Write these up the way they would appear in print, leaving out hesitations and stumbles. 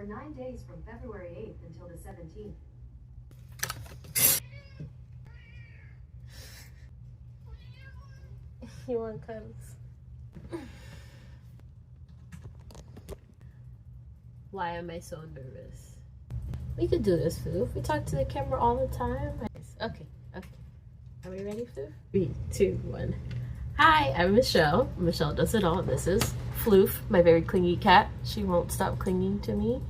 9 days from February 8th until the 17th. You want cuddles? Why am I so nervous? We could do this, Foof. We talk to the camera all the time. Okay. Are we ready, Foof? 3, 2, 1. Hi, I'm Michelle. Michelle does it all. This is Floof, my very clingy cat. She won't stop clinging to me.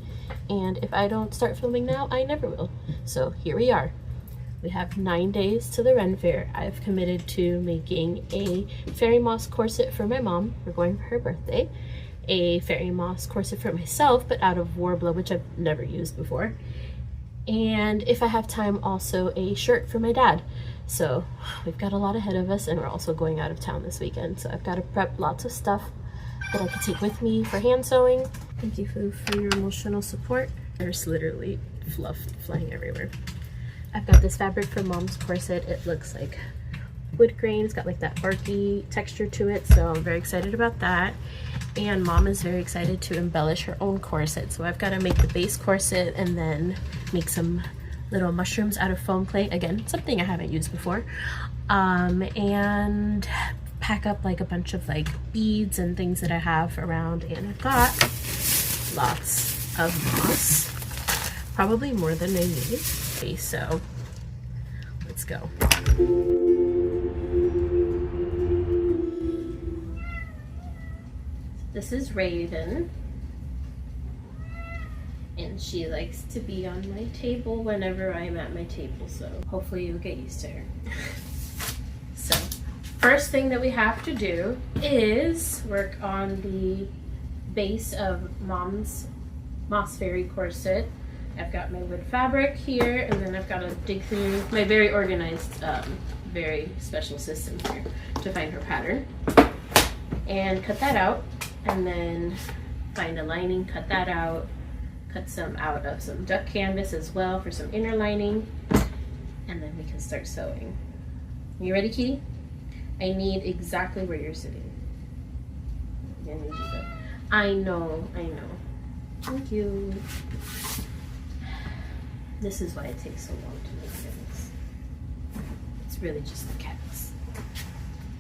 And if I don't start filming now, I never will. So here we are. We have 9 days to the Ren Fair. I've committed to making a fairy moss corset for my mom. We're going for her birthday. A fairy moss corset for myself, but out of Warbler, which I've never used before. And if I have time, also a shirt for my dad. So we've got a lot ahead of us, and we're also going out of town this weekend. So I've got to prep lots of stuff that I can take with me for hand sewing. Thank you, Foo, for your emotional support. There's literally fluff flying everywhere. I've got this fabric from Mom's corset. It looks like wood grain. It's got like that barky texture to it, so I'm very excited about that. And Mom is very excited to embellish her own corset. So I've got to make the base corset and then make some little mushrooms out of foam plate. Again, something I haven't used before. And pack up like a bunch of like beads and things that I have around. And I've got lots of moss, probably more than I need. Okay, so let's go. This is Raven, and she likes to be on my table whenever I'm at my table, so hopefully you'll get used to her. So first thing that we have to do is work on the base of Mom's Moss Fairy corset. I've got my wood fabric here, and then I've got to dig through my very organized, very special system here to find her pattern and cut that out, and then find a lining, cut that out, cut some out of some duck canvas as well for some inner lining, and then we can start sewing. You ready, Kitty? I need exactly where you're sitting. I need you to. I know. Thank you. This is why it takes so long to make things. It's really just the cats.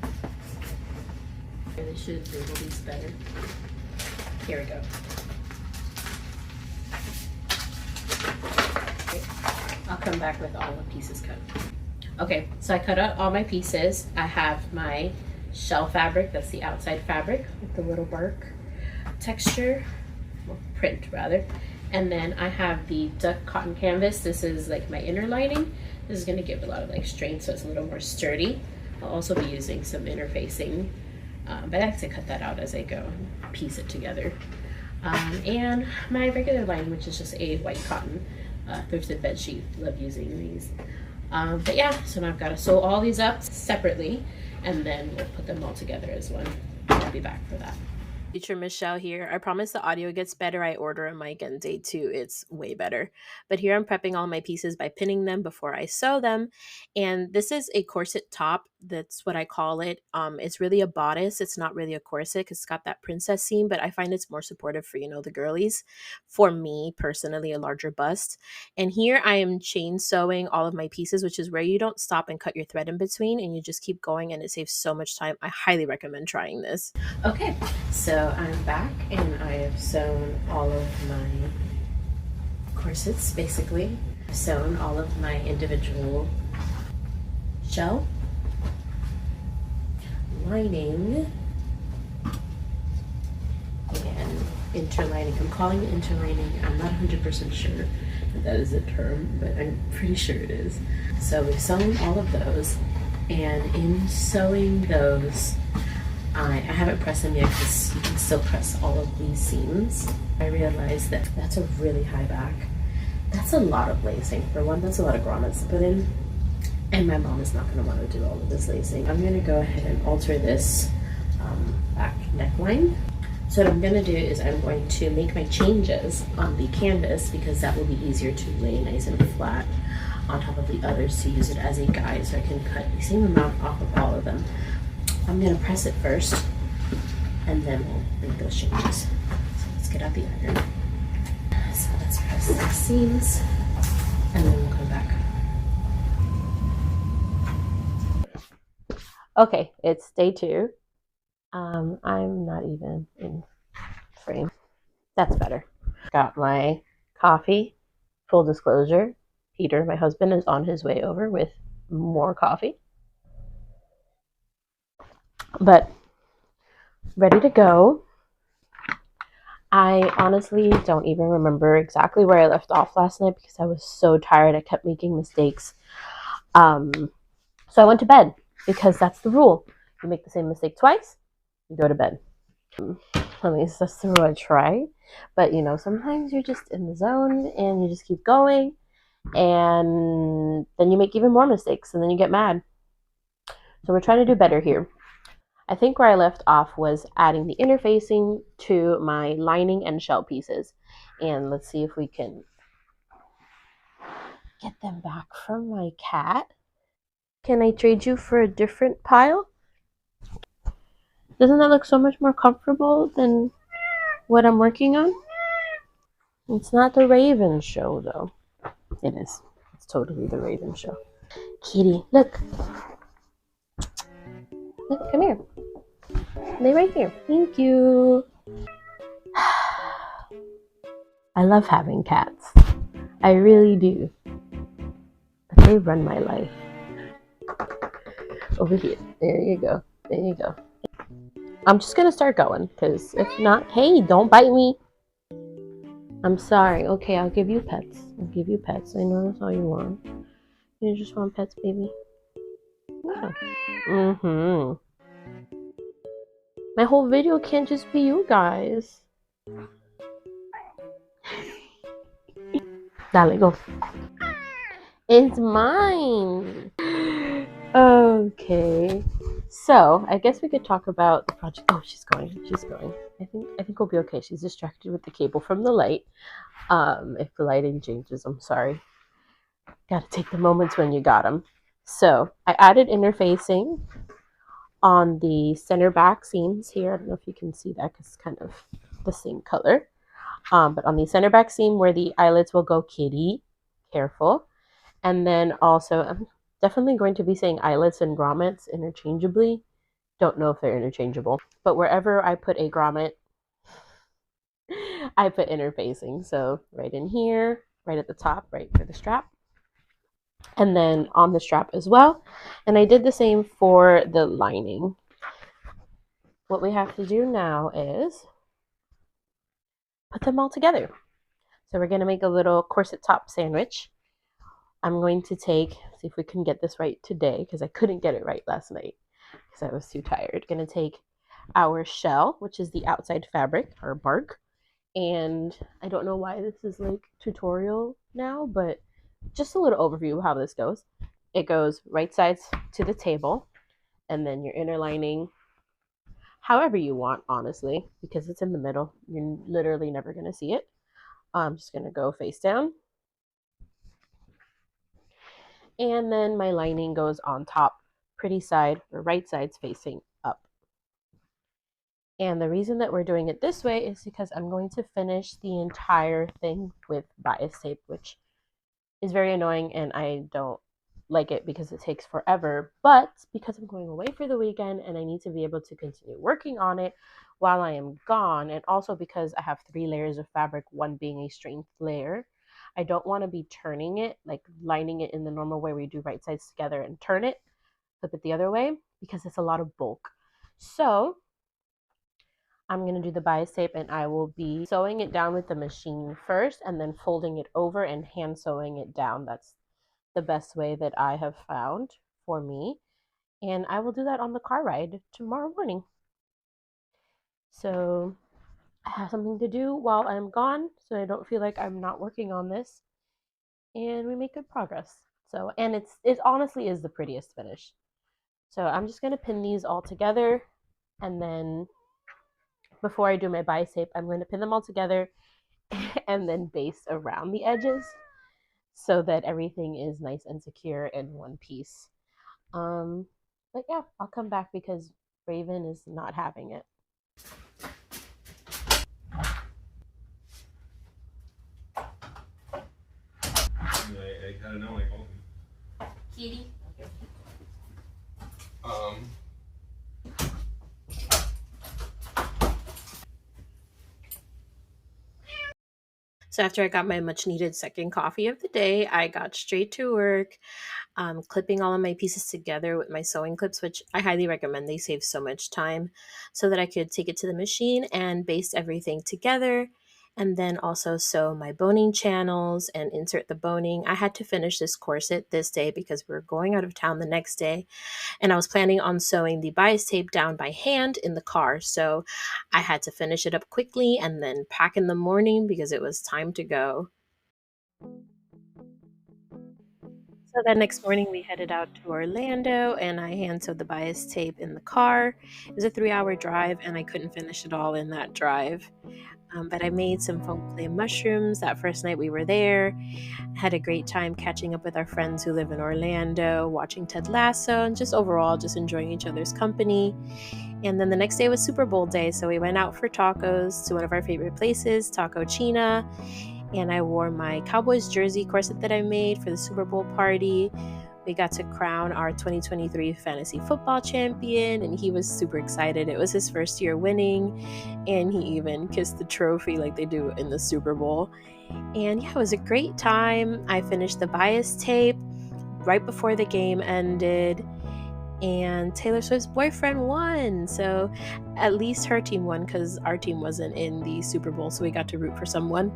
I really should label these better. Here we go. Okay. I'll come back with all the pieces cut. Okay, so I cut out all my pieces. I have my shell fabric, that's the outside fabric with the little bark texture, well, print rather. And then I have the duck cotton canvas. This is like my inner lining. This is going to give a lot of like strength, so it's a little more sturdy. I'll also be using some interfacing, but I have to cut that out as I go and piece it together. And my regular lining, which is just a white cotton thrifted bed sheet. Love using these. But yeah, so now I've got to sew all these up separately, and then we'll put them all together as one. I'll be back for that. Teacher Michelle here. I promise the audio gets better. I order a mic, and day 2 it's way better. But here I'm prepping all my pieces by pinning them before I sew them. And this is a corset top. That's what I call it. It's really a bodice. It's not really a corset because it's got that princess seam, but I find it's more supportive for, you know, the girlies. For me personally, a larger bust. And here I am chain sewing all of my pieces, which is where you don't stop and cut your thread in between, and you just keep going, and it saves so much time. I highly recommend trying this. Okay, so I'm back, and I have sewn all of my corsets, basically. I've sewn all of my individual shell, lining, and interlining. I'm calling it interlining. I'm not 100% sure if that is a term, but I'm pretty sure it is. So we've sewn all of those, and in sewing those, I haven't pressed them yet because you can still press all of these seams. I realized that that's a really high back. That's a lot of lacing. For one, that's a lot of grommets to put in. And my mom is not going to want to do all of this lacing. I'm going to go ahead and alter this back neckline. So what I'm going to do is I'm going to make my changes on the canvas, because that will be easier to lay nice and flat on top of the others to use it as a guide, so I can cut the same amount off of all of them. I'm going to press it first, and then we'll make those changes. So let's get out the iron. So 6 seams, and then we'll come back. Okay, it's day 2. I'm not even in frame. That's better. Got my coffee. Full disclosure, Peter, my husband, is on his way over with more coffee. But ready to go. I honestly don't even remember exactly where I left off last night because I was so tired. I kept making mistakes. So I went to bed because that's the rule. You make the same mistake twice, you go to bed. At least that's the rule I try. But you know, sometimes you're just in the zone and you just keep going, and then you make even more mistakes and then you get mad. So we're trying to do better here. I think where I left off was adding the interfacing to my lining and shell pieces. And let's see if we can get them back from my cat. Can I trade you for a different pile? Doesn't that look so much more comfortable than what I'm working on? It's not the Raven show, though. It is. It's totally the Raven show. Kitty, look. Look, come here. Lay right here. Thank you. I love having cats. I really do. But they run my life. Over here. There you go. There you go. I'm just going to start going, because if not, hey, don't bite me. I'm sorry. Okay, I'll give you pets. I'll give you pets. I know that's all you want. You just want pets, baby? Yeah. Mm-hmm. My whole video can't just be you guys. Dale, go. It's mine. Okay. So I guess we could talk about the project. Oh, she's going. She's going. I think we'll be okay. She's distracted with the cable from the light. If the lighting changes, I'm sorry. Gotta take the moments when you got them. So I added interfacing on the center back seams here. I don't know if you can see that because it's kind of the same color. But on the center back seam where the eyelets will go, kitty, careful. And then also, I'm definitely going to be saying eyelets and grommets interchangeably. Don't know if they're interchangeable. But wherever I put a grommet, I put interfacing. So right in here, right at the top, right for the strap. And then on the strap as well. And I did the same for the lining. What we have to do now is put them all together. So we're going to make a little corset top sandwich. I'm going to see if we can get this right today, because I couldn't get it right last night because I was too tired. Going to take our shell, which is the outside fabric, or bark. And I don't know why this is like tutorial now, but just a little overview of how this goes. It goes right sides to the table, and then your inner lining however you want, honestly, because it's in the middle. You're literally never going to see it. I'm just going to go face down. And then my lining goes on top, pretty side, or right side's facing up. And the reason that we're doing it this way is because I'm going to finish the entire thing with bias tape, which is very annoying, and I don't like it because it takes forever. But because I'm going away for the weekend and I need to be able to continue working on it while I am gone, and also because I have 3 layers of fabric, one being a strength layer, I don't want to be turning it, like lining it in the normal way we do right sides together and turn it, flip it the other way, because it's a lot of bulk. So I'm going to do the bias tape, and I will be sewing it down with the machine first and then folding it over and hand sewing it down. That's the best way that I have found for me. And I will do that on the car ride tomorrow morning. So I have something to do while I'm gone, so I don't feel like I'm not working on this. And we make good progress. So, and it honestly is the prettiest finish. So I'm just going to pin these all together, and then before I do my bias tape, I'm going to pin them all together and then base around the edges so that everything is nice and secure in one piece. But yeah, I'll come back because Raven is not having it. Kitty. Um, So after I got my much needed second coffee of the day, I got straight to work, clipping all of my pieces together with my sewing clips, which I highly recommend. They save so much time so that I could take it to the machine and baste everything together. And then also sew my boning channels and insert the boning. I had to finish this corset this day because we were going out of town the next day. And I was planning on sewing the bias tape down by hand in the car. So I had to finish it up quickly and then pack in the morning because it was time to go. So that next morning we headed out to Orlando and I hand sewed the bias tape in the car. It was a 3 hour drive and I couldn't finish it all in that drive. But I made some foam clay mushrooms that first night we were there. Had a great time catching up with our friends who live in Orlando, watching Ted Lasso, and just overall just enjoying each other's company. And then the next day was Super Bowl day, so we went out for tacos to one of our favorite places, Taco China. And I wore my Cowboys jersey corset that I made for the Super Bowl party. We got to crown our 2023 fantasy football champion, and he was super excited. It was his first year winning, and he even kissed the trophy like they do in the Super Bowl. And yeah, it was a great time. I finished the bias tape right before the game ended, and Taylor Swift's boyfriend won. So at least her team won because our team wasn't in the Super Bowl, so we got to root for someone.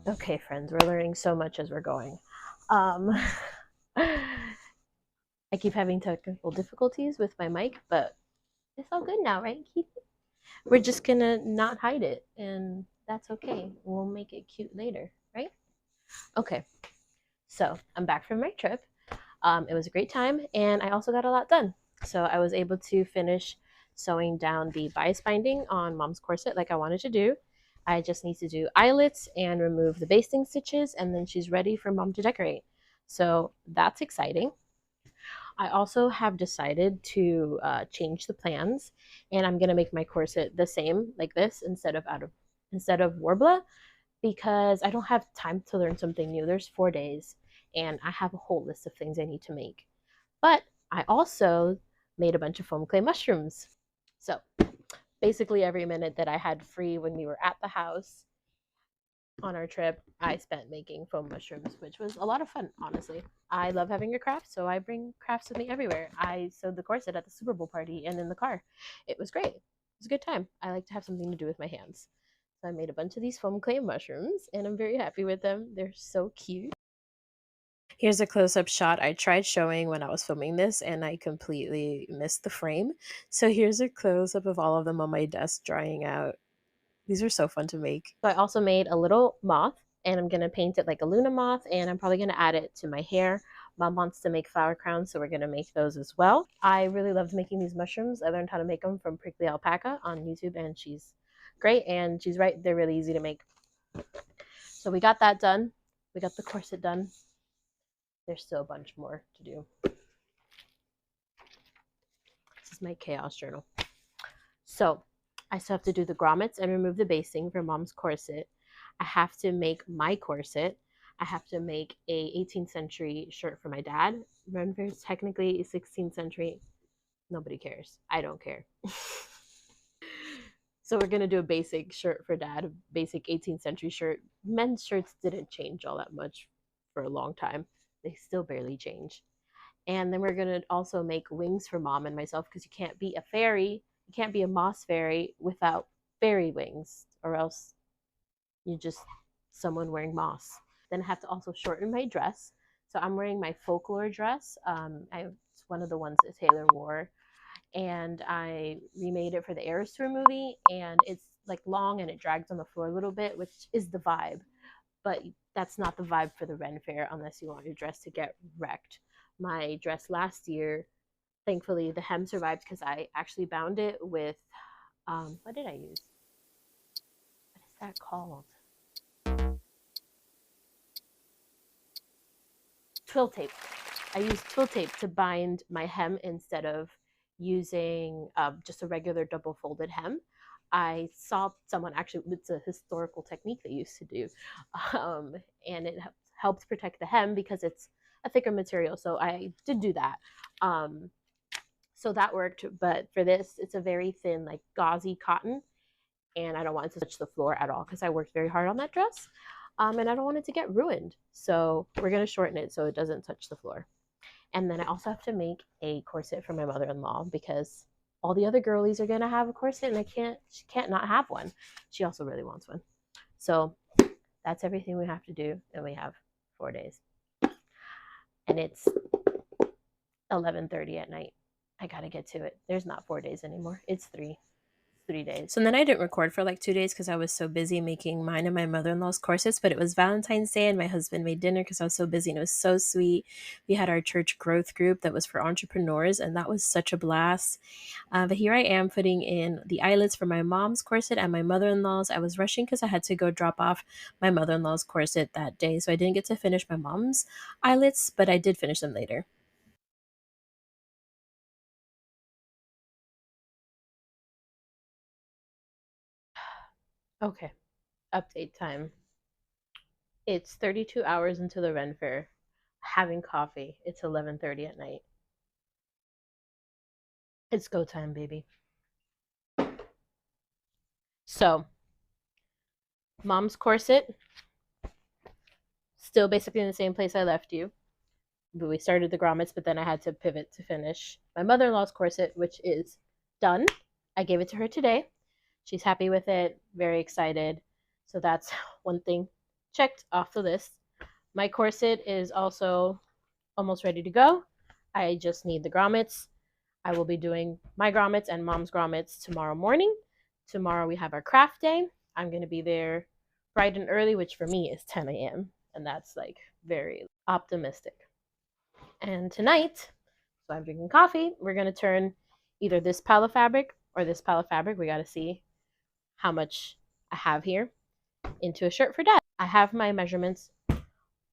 Okay, friends, we're learning so much as we're going. Um, I keep having technical difficulties with my mic, but it's all good now, right, Keith? We're just gonna not hide it, and that's okay. We'll make it cute later, right? Okay, so I'm back from my trip. It was a great time, and I also got a lot done. So I was able to finish sewing down the bias binding on mom's corset like I wanted to do. I just need to do eyelets and remove the basting stitches, and then she's ready for mom to decorate. So that's exciting. I also have decided to change the plans, and I'm gonna make my corset the same like this instead of Warbler because I don't have time to learn something new. There's 4 days, and I have a whole list of things I need to make. But I also made a bunch of foam clay mushrooms. So basically, every minute that I had free when we were at the house on our trip, I spent making foam mushrooms, which was a lot of fun, honestly. I love having a craft, so I bring crafts with me everywhere. I sewed the corset at the Super Bowl party and in the car. It was great. It was a good time. I like to have something to do with my hands. So I made a bunch of these foam clay mushrooms, and I'm very happy with them. They're so cute. Here's a close up shot I tried showing when I was filming this, and I completely missed the frame. So here's a close up of all of them on my desk drying out. These are so fun to make. So I also made a little moth, and I'm going to paint it like a Luna moth, and I'm probably going to add it to my hair. Mom wants to make flower crowns, so we're going to make those as well. I really loved making these mushrooms. I learned how to make them from Prickly Alpaca on YouTube, and she's great, and she's right. They're really easy to make. So we got that done. We got the corset done. There's still a bunch more to do. This is my chaos journal. So I still have to do the grommets and remove the basting for mom's corset. I have to make my corset. I have to make a 18th century shirt for my dad. Renfaire is technically 16th century. Nobody cares. I don't care. So we're gonna do a basic shirt for dad, a basic 18th century shirt. Men's shirts didn't change all that much for a long time. They still barely change. And then we're gonna also make wings for mom and myself because you can't be a fairy, you can't be a moss fairy without fairy wings, or else you're just someone wearing moss. Then I have to also shorten my dress. So I'm wearing my folklore dress. It's one of the ones that Taylor wore, and I remade it for the Eras Tour movie. And it's like long and it drags on the floor a little bit, which is the vibe. But that's not the vibe for the Ren Fair unless you want your dress to get wrecked. My dress last year, thankfully, the hem survived because I actually bound it with, what did I use? What is that called? Twill tape. I used twill tape to bind my hem instead of using just a regular double folded hem. I saw someone actually, it's a historical technique they used to do, and it helped protect the hem because it's a thicker material. So I did do that. Um, so that worked. But for this, it's a very thin, like gauzy cotton, and I don't want it to touch the floor at all because I worked very hard on that dress. And I don't want it to get ruined. So we're going to shorten it so it doesn't touch the floor. And then I also have to make a corset for my mother-in-law because all the other girlies are going to have a corset and she can't not have one. She also really wants one. So that's everything we have to do. And we have 4 days. And it's 11:30 at night. I got to get to it. There's not 4 days anymore. It's 3 days. So then I didn't record for like 2 days because I was so busy making mine and my mother-in-law's corsets. But it was Valentine's Day and my husband made dinner because I was so busy and it was so sweet. We had our church growth group that was for entrepreneurs and that was such a blast. But here I am putting in the eyelets for my mom's corset and my mother-in-law's. I was rushing because I had to go drop off my mother-in-law's corset that day, so I didn't get to finish my mom's eyelets, but I did finish them later. Okay, update time. It's 32 hours until the Ren Fair. Having coffee. It's 11:30 at night. It's go time, baby. So, mom's corset, still basically in the same place I left you. But we started the grommets, but then I had to pivot to finish my mother-in-law's corset, which is done. I gave it to her today. She's happy with it, very excited. So that's one thing checked off the list. My corset is also almost ready to go. I just need the grommets. I will be doing my grommets and mom's grommets tomorrow morning. Tomorrow we have our craft day. I'm going to be there bright and early, which for me is 10 a.m. And that's like very optimistic. And tonight, so I'm drinking coffee, we're going to turn either this pile of fabric or this pile of fabric. We got to see how much I have here into a shirt for dad. I have my measurements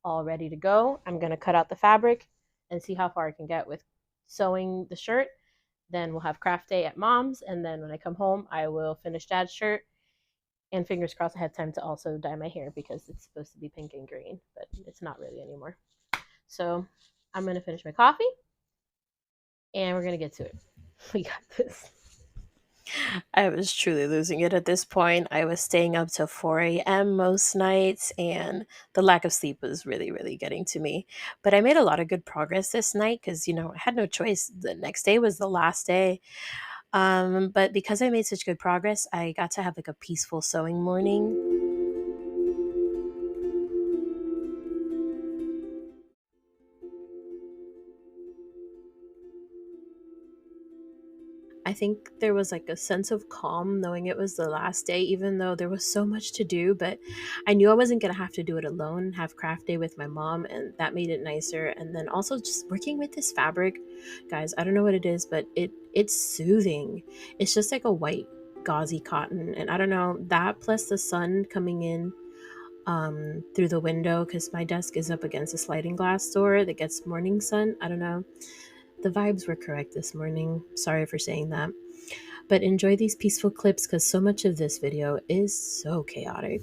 all ready to go. I'm going to cut out the fabric and see how far I can get with sewing the shirt. Then we'll have craft day at mom's. And then when I come home, I will finish dad's shirt. And fingers crossed I have time to also dye my hair because it's supposed to be pink and green, but it's not really anymore. So I'm going to finish my coffee and we're going to get to it. We got this. I was truly losing it at this point. I was staying up till 4 a.m. most nights, and the lack of sleep was really, really getting to me. But I made a lot of good progress this night because, I had no choice. The next day was the last day. But because I made such good progress, I got to have like a peaceful sewing morning. I think there was like a sense of calm knowing it was the last day, even though there was so much to do. But I knew I wasn't going to have to do it alone, have craft day with my mom, and that made it nicer. And then also just working with this fabric, guys, I don't know what it is, but it's soothing. It's just like a white gauzy cotton. And I don't know, that plus the sun coming in through the window because my desk is up against a sliding glass door that gets morning sun. I don't know. The vibes were correct this morning. Sorry for saying that. But enjoy these peaceful clips because so much of this video is so chaotic.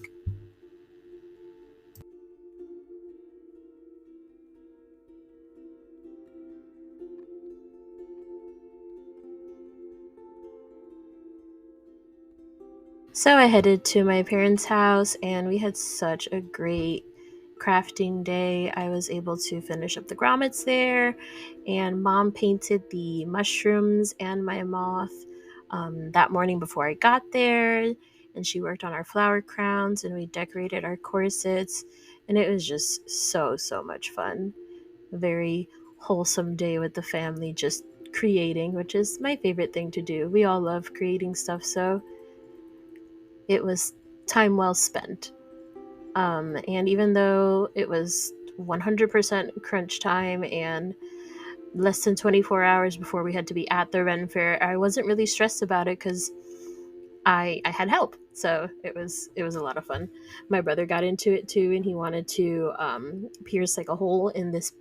So I headed to my parents' house and we had such a great crafting day. I was able to finish up the grommets there, and mom painted the mushrooms and my moth that morning before I got there. And she worked on our flower crowns and we decorated our corsets. And it was just so, so much fun. A very wholesome day with the family, just creating, which is my favorite thing to do. We all love creating stuff, so it was time well spent. And even though it was 100% crunch time and less than 24 hours before we had to be at the Ren Fair, I wasn't really stressed about it because I had help. So it was a lot of fun. My brother got into it too, and he wanted to pierce like a hole in this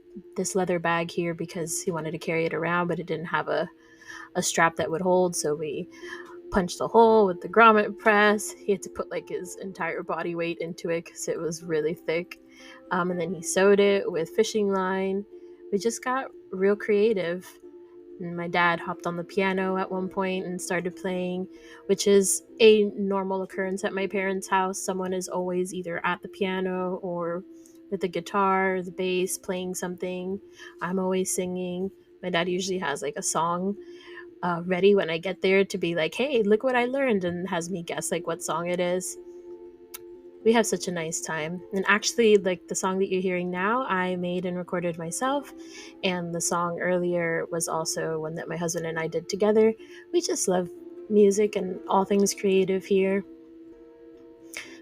leather bag here because he wanted to carry it around, but it didn't have a strap that would hold. So we punched a hole with the grommet press. He had to put like his entire body weight into it because it was really thick. And then he sewed it with fishing line. We just got real creative. And my dad hopped on the piano at one point and started playing, which is a normal occurrence at my parents' house. Someone is always either at the piano or with the guitar or the bass playing something. I'm always singing. My dad usually has like a song ready when I get there to be like, hey, look what I learned, and has me guess like what song it is. We have such a nice time. And actually, like the song that you're hearing now, I made and recorded myself. And the song earlier was also one that my husband and I did together. We just love music and all things creative here.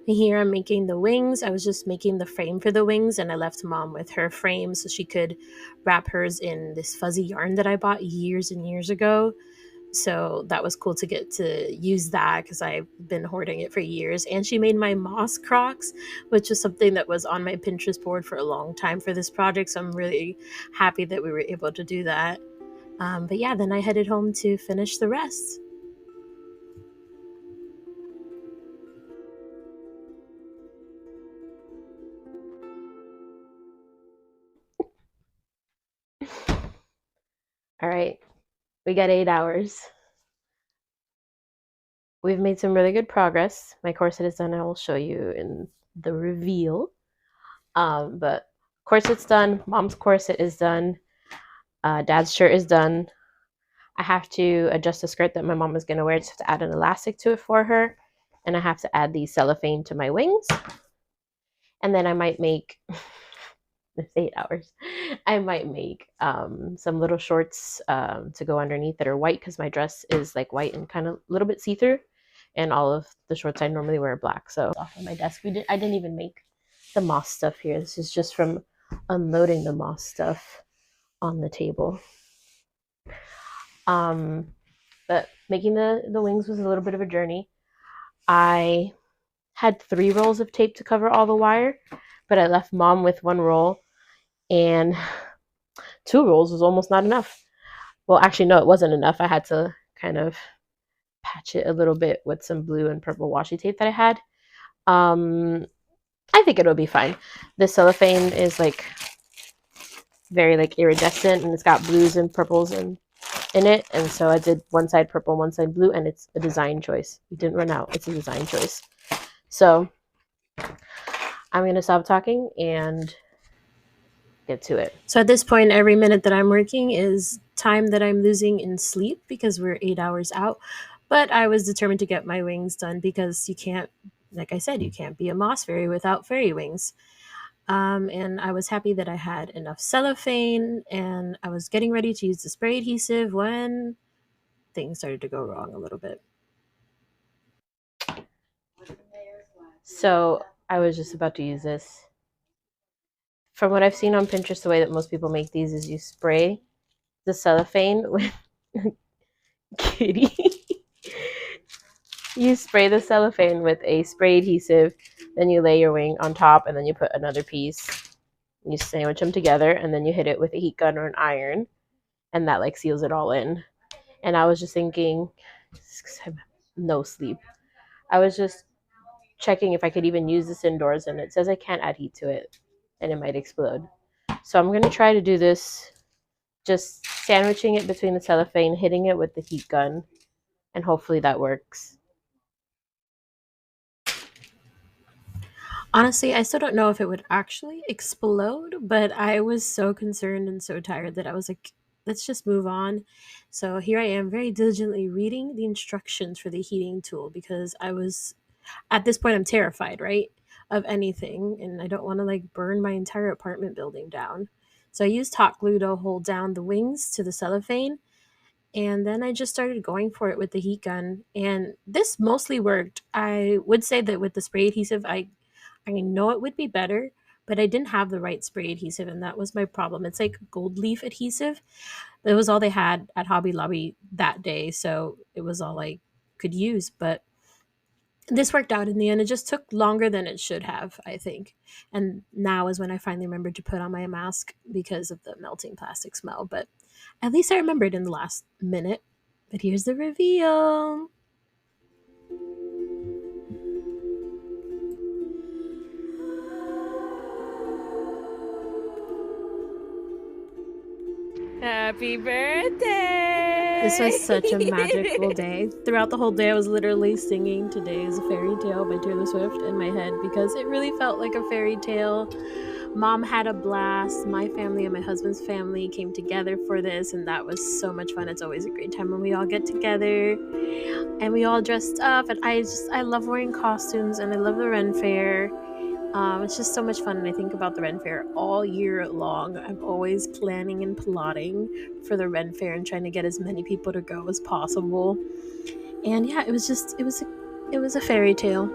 And here I'm making the wings. I was just making the frame for the wings, and I left mom with her frame so she could wrap hers in this fuzzy yarn that I bought years and years ago. So that was cool to get to use that because I've been hoarding it for years. And she made my moss crocs, which is something that was on my Pinterest board for a long time for this project. So I'm really happy that we were able to do that. But yeah, then I headed home to finish the rest. All right, we got 8 hours. We've made some really good progress. My corset is done. I will show you in the reveal. But corset's done. Mom's corset is done. Dad's shirt is done. I have to adjust the skirt that my mom is going to wear. Just have to add an elastic to it for her. And I have to add the cellophane to my wings. And then I might make, it's 8 hours, I might make some little shorts to go underneath that are white because my dress is like white and kind of a little bit see-through. And all of the shorts I normally wear are black. So off of my desk, I didn't even make the moss stuff here. This is just from unloading the moss stuff on the table. But making the wings was a little bit of a journey. I had 3 rolls of tape to cover all the wire, but I left mom with 1 roll, and 2 rolls was almost not enough. Well, actually, no, it wasn't enough. I had to kind of patch it a little bit with some blue and purple washi tape that I had. I think it'll be fine. The cellophane is like very like iridescent, and it's got blues and purples in it, and so I did one side purple, one side blue, and it's a design choice. It didn't run out. It's a design choice. So I'm gonna stop talking and get to it. So at this point, every minute that I'm working is time that I'm losing in sleep because we're 8 hours out. But I was determined to get my wings done because you can't, like I said, you can't be a moss fairy without fairy wings. And I was happy that I had enough cellophane, and I was getting ready to use the spray adhesive when things started to go wrong a little bit. So I was just about to use this. From what I've seen on Pinterest, the way that most people make these is you spray the cellophane with kitty. You spray the cellophane with a spray adhesive, then you lay your wing on top, and then you put another piece. You sandwich them together, and then you hit it with a heat gun or an iron, and that like seals it all in. And I was just thinking, no sleep. I was just checking if I could even use this indoors, and it says I can't add heat to it, and it might explode. So I'm going to try to do this, just sandwiching it between the cellophane, hitting it with the heat gun, and hopefully that works. Honestly, I still don't know if it would actually explode, but I was so concerned and so tired that I was like, let's just move on. So here I am, very diligently reading the instructions for the heating tool because I was, at this point, I'm terrified, right? Of anything, and I don't want to like burn my entire apartment building down. So I used hot glue to hold down the wings to the cellophane, and then I just started going for it with the heat gun, and this mostly worked. I would say that with the spray adhesive, I know it would be better, but I didn't have the right spray adhesive, and that was my problem. It's like gold leaf adhesive. It was all they had at Hobby Lobby that day, so it was all I could use. But this worked out in the end. It just took longer than it should have, I think. And now is when I finally remembered to put on my mask because of the melting plastic smell. But at least I remembered in the last minute. But here's the reveal. Happy birthday! This was such a magical day. Throughout the whole day, I was literally singing "Today is a Fairy Tale" by Taylor Swift in my head because it really felt like a fairy tale. Mom had a blast. My family and my husband's family came together for this, and that was so much fun. It's always a great time when we all get together and we all dressed up. And I love wearing costumes, and I love the Ren Fair. It's just so much fun, and I think about the Ren Fair all year long. I'm always planning and plotting for the Ren Fair and trying to get as many people to go as possible. And yeah, it was a fairy tale.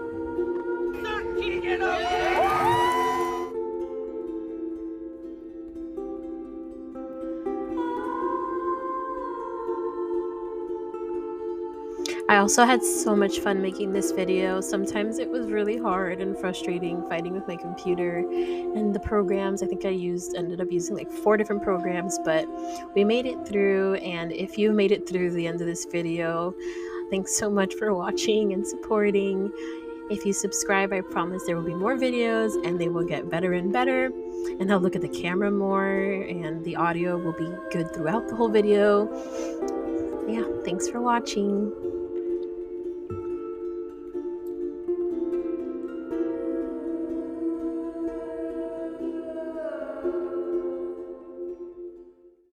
I also had so much fun making this video. Sometimes it was really hard and frustrating fighting with my computer and the programs. I think I ended up using like 4 different programs, but we made it through. And if you made it through the end of this video, thanks so much for watching and supporting. If you subscribe, I promise there will be more videos and they will get better and better. And I'll look at the camera more and the audio will be good throughout the whole video. Yeah, thanks for watching.